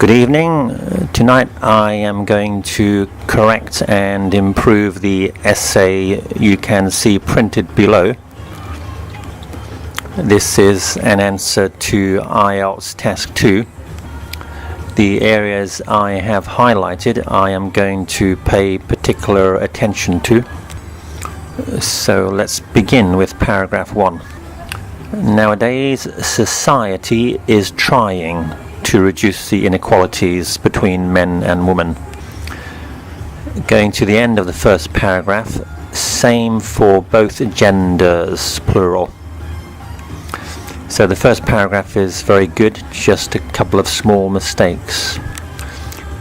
Good evening. Tonight I am going to correct and improve the essay you can see printed below. This is an answer to IELTS Task 2. The areas I have highlighted I am going to pay particular attention to. So let's begin with paragraph 1. Nowadays, society is trying to reduce the inequalities between men and women. Going to the end of the first paragraph, same for both genders, plural. So the first paragraph is very good, just a couple of small mistakes.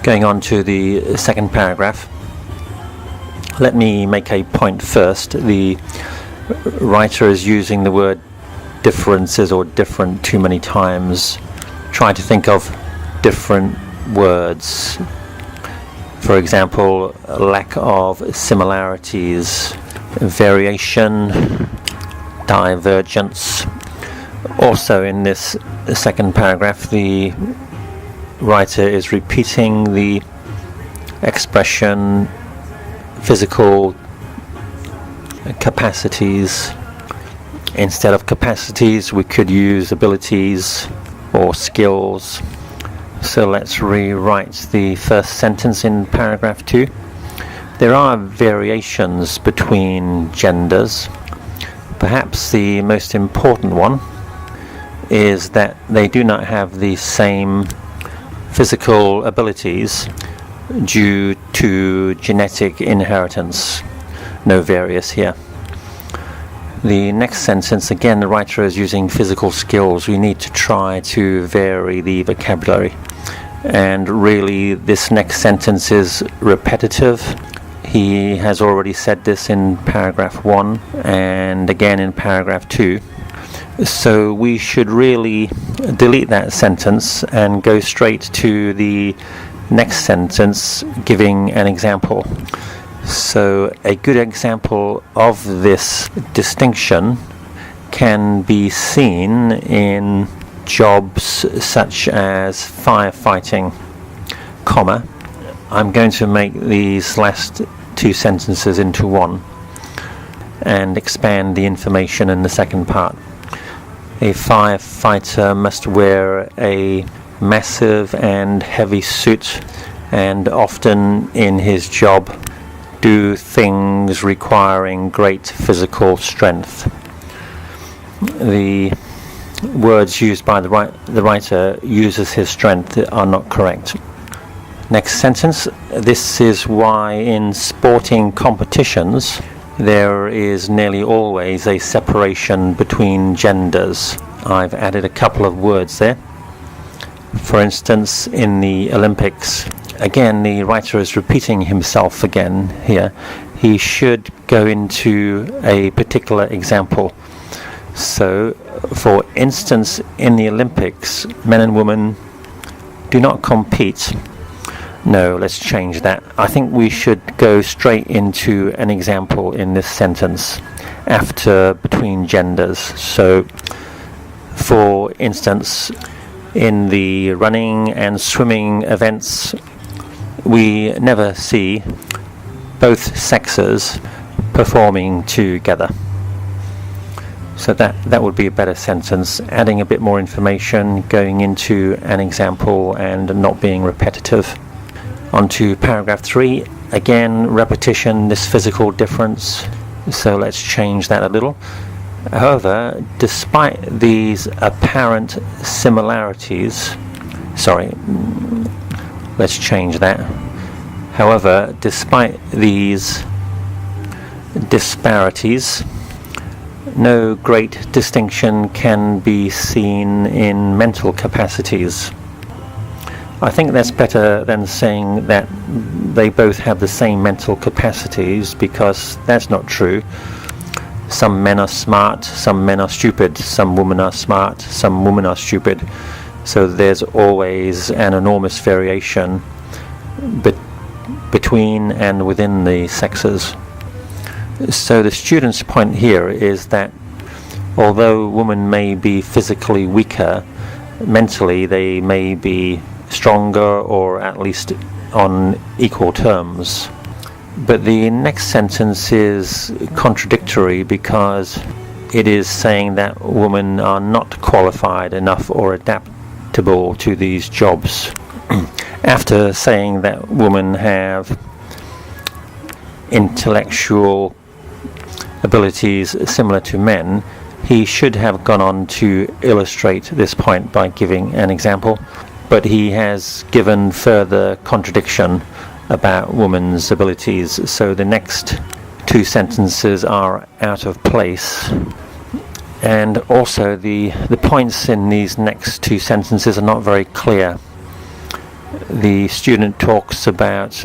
Going on to the second paragraph, let me make a point first. The writer is using the word differences or different too many times. Try to think of different words. For example, lack of similarities, variation, divergence. Also in this second paragraph, the writer is repeating the expression physical capacities. Instead of capacities, we could use abilities or skills. So let's rewrite the first sentence in paragraph 2. There are variations between genders. Perhaps the most important one is that they do not have the same physical abilities due to genetic inheritance. No various here. The next sentence, again, the writer is using physical skills. We need to try to vary the vocabulary. And really, this next sentence is repetitive. He has already said this in paragraph 1 and again in paragraph 2. So we should really delete that sentence and go straight to the next sentence, giving an example. So a good example of this distinction can be seen in jobs such as firefighting, comma. I'm going to make these last two sentences into one and expand the information in the second part. A firefighter must wear a massive and heavy suit and often in his job do things requiring great physical strength. The words used by the writer, uses his strength, are not correct. Next sentence, this is why in sporting competitions there is nearly always a separation between genders. I've added a couple of words there. For instance, in the Olympics, again, the writer is repeating himself again here. He should go into a particular example. So, for instance, in the Olympics, men and women do not compete. No, let's change that. I think we should go straight into an example in this sentence after between genders. So, for instance, in the running and swimming events, we never see both sexes performing together. So that would be a better sentence, adding a bit more information, going into an example and not being repetitive. On to paragraph 3, again repetition, this physical difference, so let's change that a little. However, despite these apparent similarities, let's change that. However, despite these disparities, no great distinction can be seen in mental capacities. I think that's better than saying that they both have the same mental capacities, because that's not true. Some men are smart, some men are stupid, some women are smart, some women are stupid. So there's always an enormous variation between and within the sexes. So the student's point here is that although women may be physically weaker, mentally they may be stronger or at least on equal terms. But the next sentence is contradictory because it is saying that women are not qualified enough or adaptable to these jobs. After saying that women have intellectual abilities similar to men, he should have gone on to illustrate this point by giving an example, but he has given further contradiction about women's abilities, so the next two sentences are out of place. And also the points in these next two sentences are not very clear. The student talks about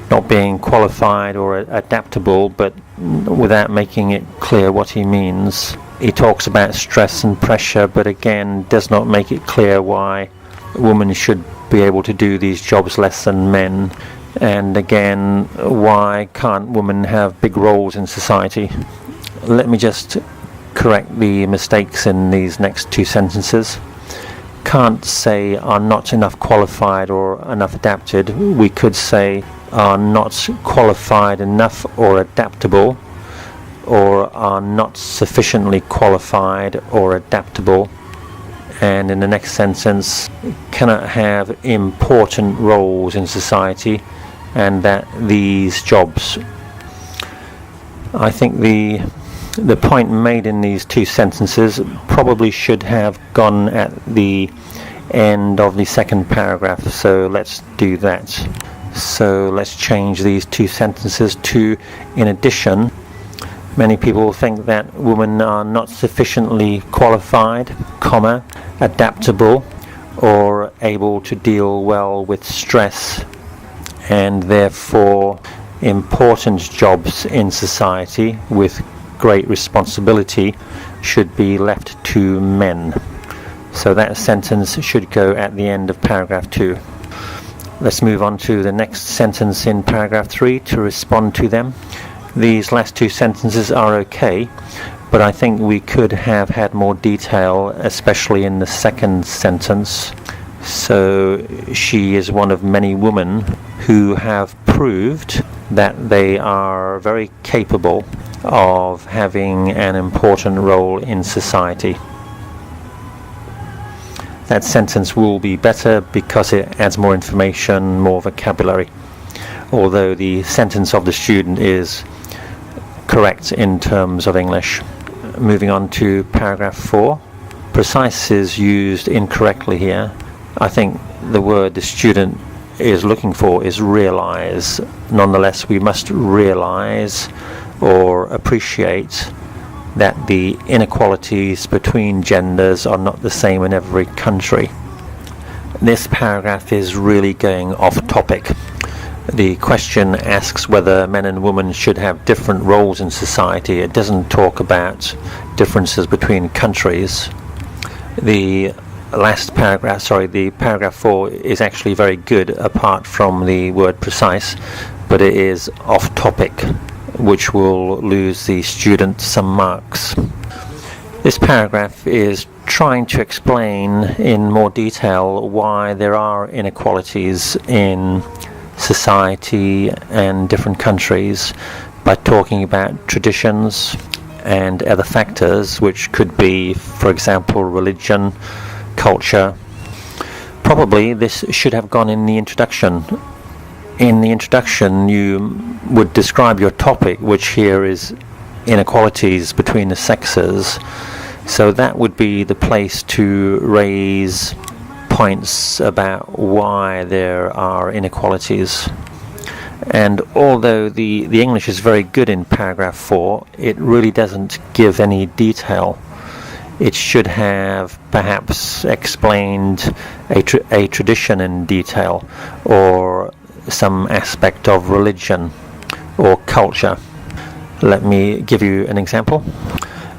not being qualified or adaptable, but without making it clear what he means. He talks about stress and pressure, but again does not make it clear why women should be able to do these jobs less than men. And again, why can't women have big roles in society? Let me just correct the mistakes in these next two sentences. Can't say are not enough qualified or enough adapted. We could say are not qualified enough or adaptable, or are not sufficiently qualified or adaptable. And in the next sentence, cannot have important roles in society, and that these jobs. I think the point made in these two sentences probably should have gone at the end of the second paragraph, so let's do that. So let's change these two sentences to, in addition. Many people think that women are not sufficiently qualified, adaptable, or able to deal well with stress, and therefore important jobs in society with great responsibility should be left to men. So that sentence should go at the end of paragraph 2. Let's move on to the next sentence in paragraph 3 to respond to them. These last two sentences are okay, but I think we could have had more detail, especially in the second sentence. So she is one of many women who have proved that they are very capable of having an important role in society. That sentence will be better because it adds more information, more vocabulary, although the sentence of the student is correct in terms of English. Moving on to paragraph 4. Precise is used incorrectly here. I think the word the student is looking for is realize. Nonetheless, we must realize or appreciate that the inequalities between genders are not the same in every country. This paragraph is really going off topic. The question asks whether men and women should have different roles in society. It doesn't talk about differences between countries. The last paragraph, the paragraph 4 is actually very good apart from the word precise, but it is off topic, which will lose the student some marks. This paragraph is trying to explain in more detail why there are inequalities in society and different countries by talking about traditions and other factors, which could be, for example, religion, culture. Probably this should have gone in the introduction. In the introduction you would describe your topic, which here is inequalities between the sexes, so that would be the place to raise points about why there are inequalities. And although the English is very good in paragraph 4, it really doesn't give any detail. It should have perhaps explained a tradition in detail, or some aspect of religion or culture. Let me give you an example.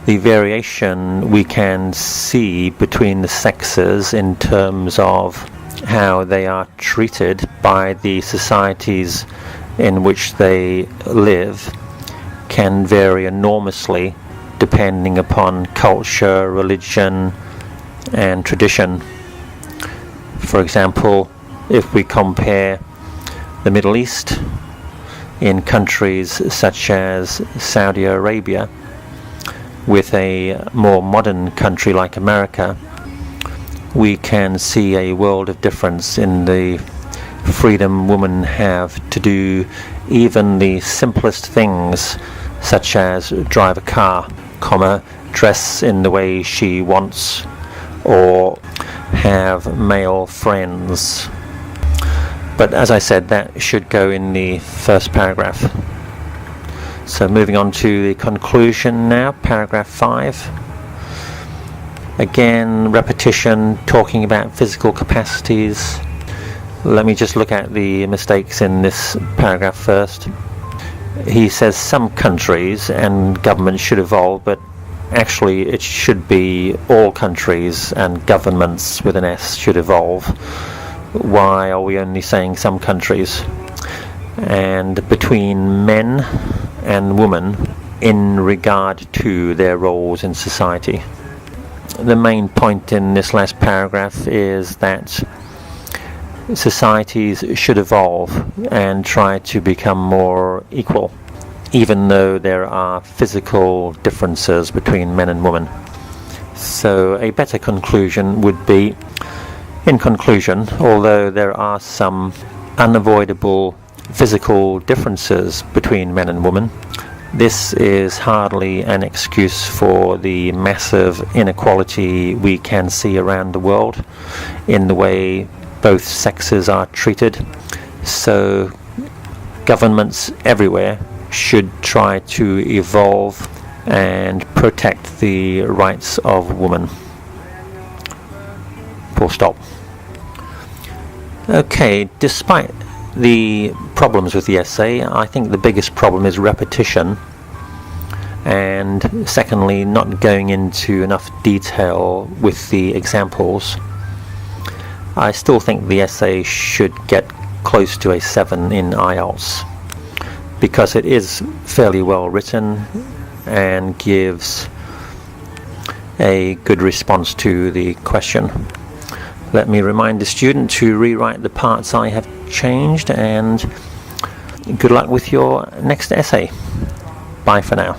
The variation we can see between the sexes in terms of how they are treated by the societies in which they live can vary enormously depending upon culture, religion, and tradition. For example, if we compare the Middle East in countries such as Saudi Arabia with a more modern country like America, we can see a world of difference in the freedom women have to do even the simplest things, such as drive a car, dress in the way she wants, or have male friends. But as I said, that should go in the first paragraph. So moving on to the conclusion now, paragraph 5. Again, repetition, talking about physical capacities. Let me just look at the mistakes in this paragraph first. He says some countries and governments should evolve, but actually it should be all countries and governments with an S should evolve. Why are we only saying some countries? And between men and women in regard to their roles in society. The main point in this last paragraph is that societies should evolve and try to become more equal, even though there are physical differences between men and women. So a better conclusion would be, in conclusion, although there are some unavoidable physical differences between men and women, this is hardly an excuse for the massive inequality we can see around the world in the way both sexes are treated. So governments everywhere should try to evolve and protect the rights of women. Full stop. Okay, despite the problems with the essay, I think the biggest problem is repetition, and secondly, not going into enough detail with the examples. I still think the essay should get close to a 7 in IELTS, because it is fairly well written and gives a good response to the question. Let me remind the student to rewrite the parts I have changed, and good luck with your next essay. Bye for now.